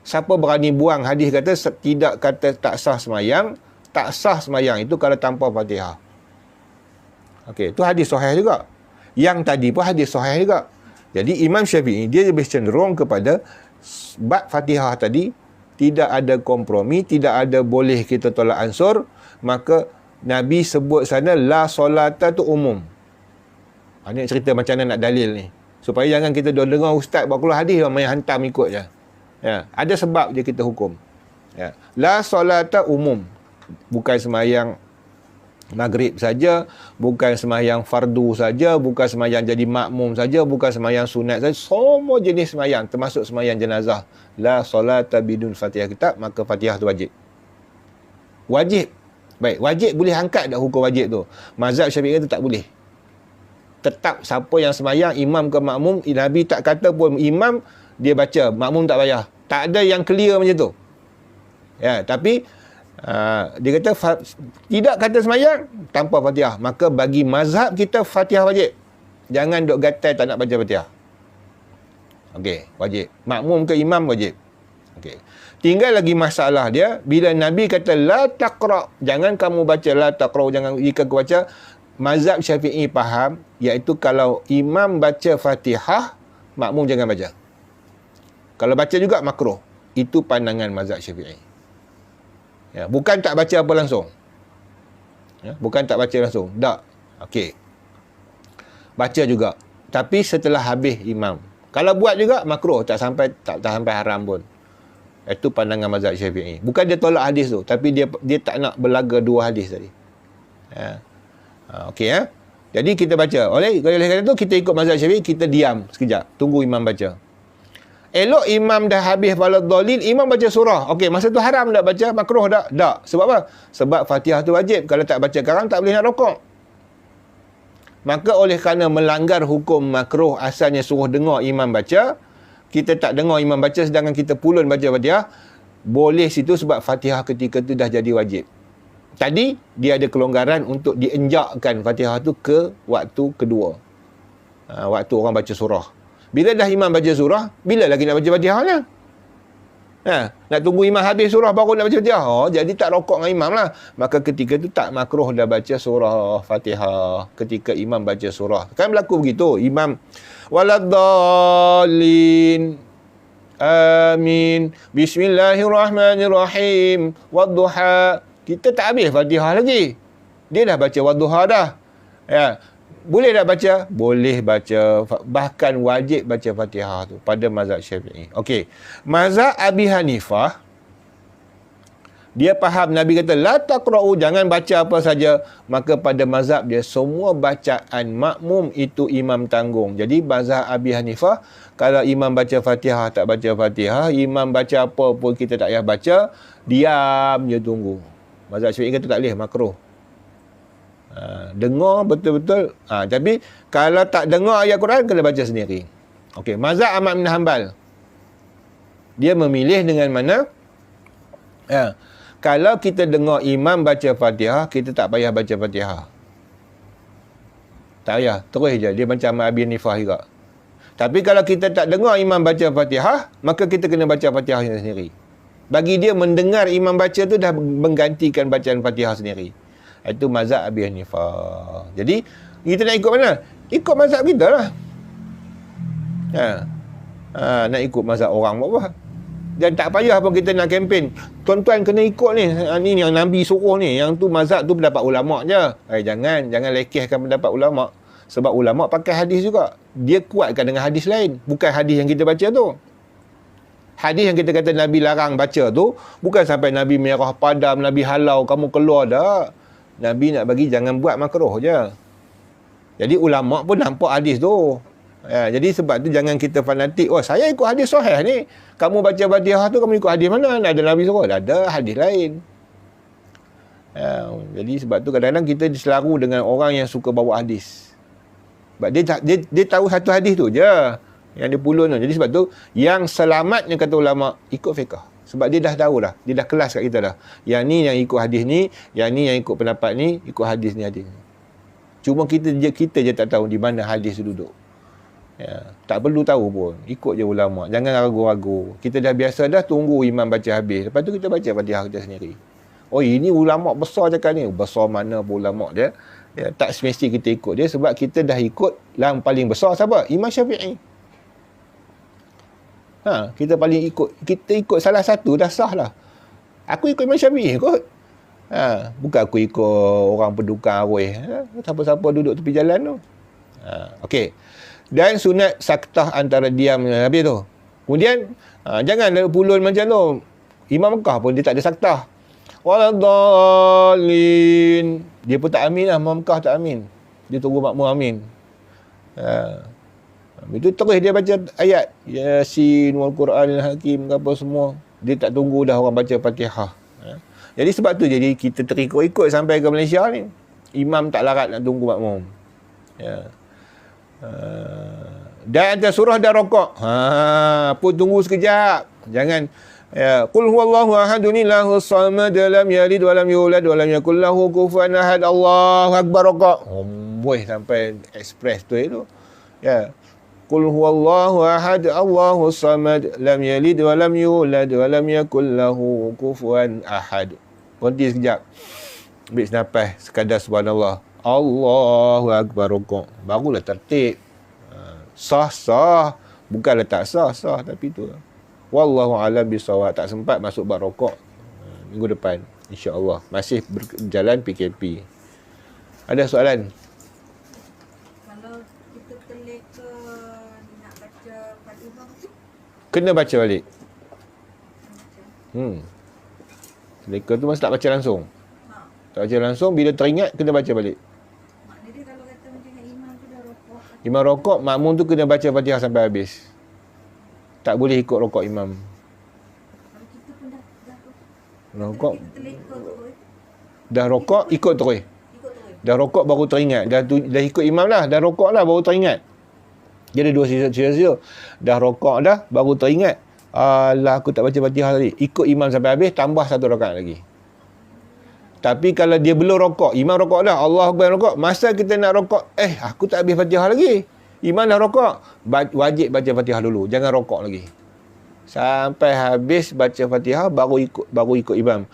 Siapa berani buang hadis kata tidak, kata tak sah semayang itu kalau tanpa Fatihah. Okey, itu hadis sahih juga. Yang tadi pun hadis sahih juga. Jadi Imam Syafi'i dia lebih cenderung kepada bab Fatihah tadi tidak ada kompromi, tidak ada boleh kita tolak ansur, maka Nabi sebut sana la solata tu umum. Ini cerita macam mana nak dalil ni. Supaya jangan kita dengar ustaz buat keluar hadis main hantam ikut je. Ya, ada sebab je kita hukum. Ya. La solata umum. Bukan semayang maghrib saja, bukan semayang fardu saja, bukan semayang jadi makmum saja, bukan semayang sunat saja, semua jenis semayang termasuk semayang jenazah. La solata bidun Fatihah kitab, maka Fatihah tu wajib. Wajib. Baik, wajib boleh angkat dak hukum wajib tu. Mazhab Syafi'i kata tak boleh. Tetap siapa yang semayang, imam ke makmum, Nabi tak kata pun imam dia baca, makmum tak payah. Tak ada yang clear macam tu. Ya, tapi dia kata tidak kata semayang tanpa Fatihah. Maka bagi mazhab kita Fatihah wajib. Jangan duk gatal tak nak baca Fatihah. Okey, wajib. Makmum ke imam wajib. Okey. Tinggal lagi masalah dia, bila Nabi kata la taqra, jangan kamu baca, la taqra, jangan, jika kau baca, mazhab Syafi'i faham, iaitu kalau imam baca Fatihah, makmum jangan baca. Kalau baca juga makruh. Itu pandangan mazhab Syafi'i. Ya, bukan tak baca apa langsung. Ya, bukan tak baca langsung. Tak. Okey. Baca juga. Tapi setelah habis imam. Kalau buat juga makruh, tak sampai haram pun. Itu pandangan mazhab Syafi'i. Bukan dia tolak hadis tu, tapi dia tak nak berlaga dua hadis tadi. Ya. Okey ya. Jadi kita baca. Oleh kerana tu kita ikut mazhab Syafi'i, kita diam sekejap, tunggu imam baca. Elok imam dah habis waladhdallin, imam baca surah. Okey, masa tu haram tak baca, makruh tak? Tak. Sebab apa? Sebab Fatihah tu wajib. Kalau tak baca sekarang tak boleh nak rokok. Maka oleh kerana melanggar hukum makruh, asalnya suruh dengar imam baca, kita tak dengar imam baca sedangkan kita pulun baca Fatihah, boleh situ sebab Fatihah ketika tu dah jadi wajib. Tadi dia ada kelonggaran untuk dienjakkan Fatihah tu ke waktu kedua. Waktu orang baca surah. Bila dah imam baca surah, bila lagi nak baca Fatihahnya? Nak tunggu imam habis surah baru nak baca Fatihah. Jadi tak rokok dengan imam lah. Maka ketika tu tak makruh dah baca surah Fatihah ketika imam baca surah. Kan berlaku begitu. Imam waladhdallin. Amin. Bismillahirrahmanirrahim. Wadduha. Kita tak habis Fatihah lagi. Dia dah baca wadduha dah. Ya. Boleh tak baca? Boleh baca. Bahkan wajib baca Fatihah tu pada mazhab Syafi'i. Okey. Mazhab Abi Hanifah, dia faham Nabi kata la taqra'u, jangan baca apa saja. Maka pada mazhab dia semua bacaan makmum itu imam tanggung. Jadi mazhab Abi Hanifah, kalau imam baca Fatihah tak baca Fatihah, imam baca apa pun kita tak payah baca, diam je tunggu. Mazhab Syafi'i kata tak boleh, makruh. Dengar betul-betul. Tapi kalau tak dengar ayat Quran, kena baca sendiri. Okey, mazhab Ahmad bin Hanbal, dia memilih dengan mana? Kalau kita dengar imam baca Fatihah, kita tak payah baca Fatihah. Tak payah, terus je. Dia macam Abi Hanifah juga. Tapi kalau kita tak dengar imam baca Fatihah, maka kita kena baca Fatihah sendiri. Bagi dia, mendengar imam baca tu dah menggantikan bacaan Fatihah sendiri. Itu mazhab Abi Hanifah. Jadi, kita nak ikut mana? Ikut mazhab kita lah. Nak ikut mazhab orang buat apa? Dan tak payah pun kita nak kempen. Tuan-tuan kena ikut ni. Ni yang Nabi suruh ni. Yang tu mazhab tu pendapat ulama' je. Jangan lekehkan pendapat ulama'. Sebab ulama' pakai hadis juga. Dia kuatkan dengan hadis lain. Bukan hadis yang kita baca tu. Hadis yang kita kata Nabi larang baca tu, bukan sampai Nabi merah padam, Nabi halau, kamu keluar dah. Nabi nak bagi jangan buat makruh je. Jadi ulama' pun nampak hadis tu. Jadi sebab tu jangan kita fanatik. Oh, saya ikut hadis sahih ni. Kamu baca Fatihah tu, kamu ikut hadis mana? Ada Nabi suruh? Ada hadis lain. Jadi sebab tu kadang-kadang kita diselaru dengan orang yang suka bawa hadis. Sebab dia tahu satu hadis tu je yang dia pulun tu. Jadi sebab tu yang selamatnya kata ulama, ikut fiqh. Sebab dia dah tahu dah. Dia dah kelas kat kita dah. Yang ni yang ikut hadis ni, yang ni yang ikut pendapat ni, ikut hadis ni hadis ni. Cuma kita je tak tahu di mana hadis tu duduk. Tak perlu tahu pun. Ikut je ulama'. Jangan ragu-ragu. Kita dah biasa dah tunggu imam baca habis. Lepas tu kita baca Fatihah kita sendiri. Oh, ini ulama' besar cakap ni. Besar mana pun ulama' dia. Tak semesti kita ikut dia sebab kita dah ikut yang paling besar siapa? Imam Syafi'i. Kita ikut salah satu dah sah lah. Aku ikut Imam Syafi'i ikut. Bukan aku ikut orang pendukang arwah. Siapa-siapa duduk tepi jalan tu. Okey. Dan sunat saktah antara diam habis tu. Kemudian jangan pulun macam tu. Imam Mekah pun dia tak ada saktah. Waladhalin. Dia pun tak amin lah. Imam Mekah tak amin. Dia tunggu makmum amin. Itu terus dia baca ayat Yasin wal Quranil Hakim ke apa semua. Dia tak tunggu dah orang baca Fatihah. Jadi sebab tu jadi kita terikut-ikut sampai ke Malaysia ni. Imam tak larat nak tunggu makmum. Dan ada surah dah rokok. Pun tunggu sekejap. Jangan qul huwallahu ahadun illahus samad lam yalid wa lam yulad wa lam yakul lahu kufuwan ahad. Allahu akbar rokok. Sampai express tu itu. Qul huwallahu ahad Allahus samad lam yalid wa lam yulad wa lam yakul lahu kufuwan ahad. Berhenti sekejap. Ambil nafas sekadar subhanallah. Allahu akbar rukuk. Barulah tertib. Sah. Bukanlah tak sah, tapi tu. Wallahu a'lam bisawab. Tak sempat masuk bab rukuk. Minggu depan insya-Allah. Masih berjalan PKP. Ada soalan? Kalau kita terleka nak baca Fatihah tu, Kena baca balik. Terleka tu masa tak baca langsung. Tak baca langsung, bila teringat kena baca balik. maknanya dia kalau kata macam imam tu dah rokok, Imam rokok, makmum tu kena baca Fatihah sampai habis. Tak boleh ikut rokok imam. kalau kita pun dah Rokok, kita terleka tu, dah rokok, ikut terus. ikut tu. Dah rokok baru teringat. Dah ikut imam lah. Dah rokok lah baru teringat. Dia ada dua sisa-sisa. Dah rokok dah, baru teringat. Alah, aku tak baca Fatihah tadi. Ikut imam sampai habis, tambah satu rakaat lagi. Tapi kalau dia belum rokok, imam rokok dah, Allah Akbar rokok, masa kita nak rokok, aku tak habis Fatihah lagi. Imam dah rokok, wajib baca Fatihah dulu. Jangan rokok lagi. Sampai habis baca Fatihah, baru ikut imam.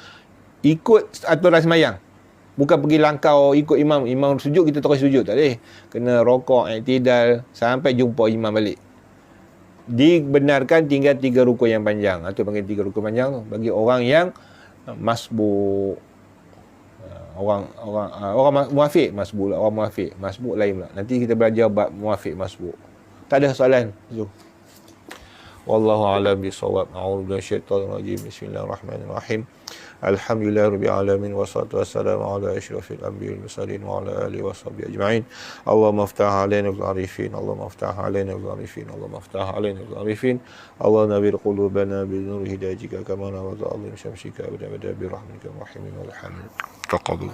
Ikut aturan sembahyang. Bukan pergi langkau ikut imam. Imam sujud, kita terus sujud. Tak boleh. Kena rokok, iktidal, sampai jumpa imam balik. dibenarkan tinggal 3 rukun yang panjang. Itu panggil 3 rukun panjang tu. Bagi orang yang masbuk. Orang muafiq masbuk lah. Orang muafiq. Masbuk lain pula. Nanti kita belajar bab muafiq masbuk. Tak ada soalan. Wallahu a'lam bishawab. A'udzu minasyaitonir rajim. Bismillahirrahmanirrahim. Alhamdulillahirabbil alamin wassalatu wassalamu ala asyrafil anbiya'il mursalin wa ala alihi washabihi ajma'in. Allahumma iftah 'alaina bil arifin. Allahumma iftah 'alaina bil arifin. Allahumma iftah 'alaina bil arifin. Allahumma nawwir qulubana bi nuri hidayatika kama nawwarta 'alaina syamsika wa bada bi rahmatika rahimin walhamd. Taqabbal.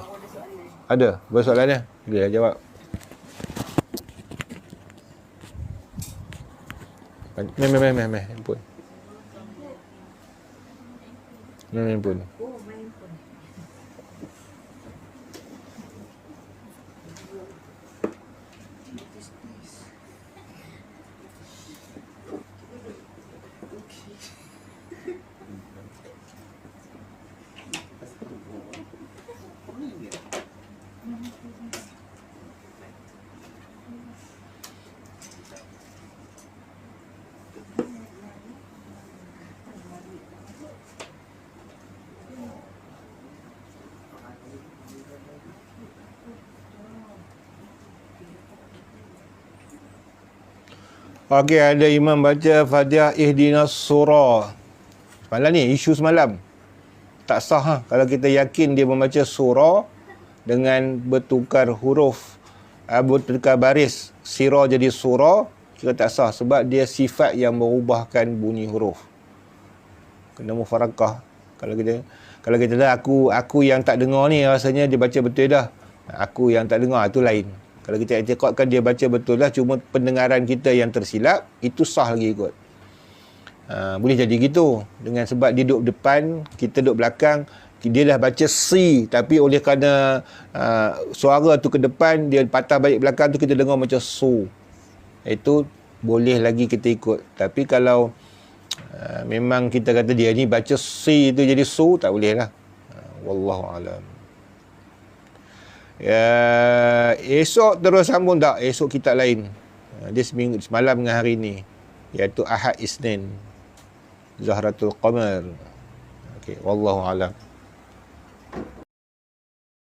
Ada soalannya? Boleh jawab. Meh pun. Pun. Oh, main pun. Okey, ada imam baca Fatihah ihdinas surah. Semalam ni, isu semalam. Tak sah ha? Kalau kita yakin dia membaca surah dengan bertukar huruf, bertukar baris, sirah jadi surah, kita tak sah. Sebab dia sifat yang merubahkan bunyi huruf. Kena mufarakah. Kalau kita dah, aku yang tak dengar ni rasanya dia baca betul dah. Aku yang tak dengar, itu lain. Kalau kita i'tiqadkan dia baca betul lah, cuma pendengaran kita yang tersilap, itu sah lagi ikut. Boleh jadi gitu. Dengan sebab dia duduk depan, kita duduk belakang, dia dah baca C, tapi oleh kerana suara tu ke depan, dia patah balik belakang tu, kita dengar macam su. Itu boleh lagi kita ikut. Tapi kalau memang kita kata dia ni baca C tu jadi su, tak boleh lah. Wallahu'alam. Esok terus sambung tak? Esok kitab lain. Dia semalam dengan hari ni, iaitu Ahad Isnin, Zahratul Qamar. Okey, wallahu alam.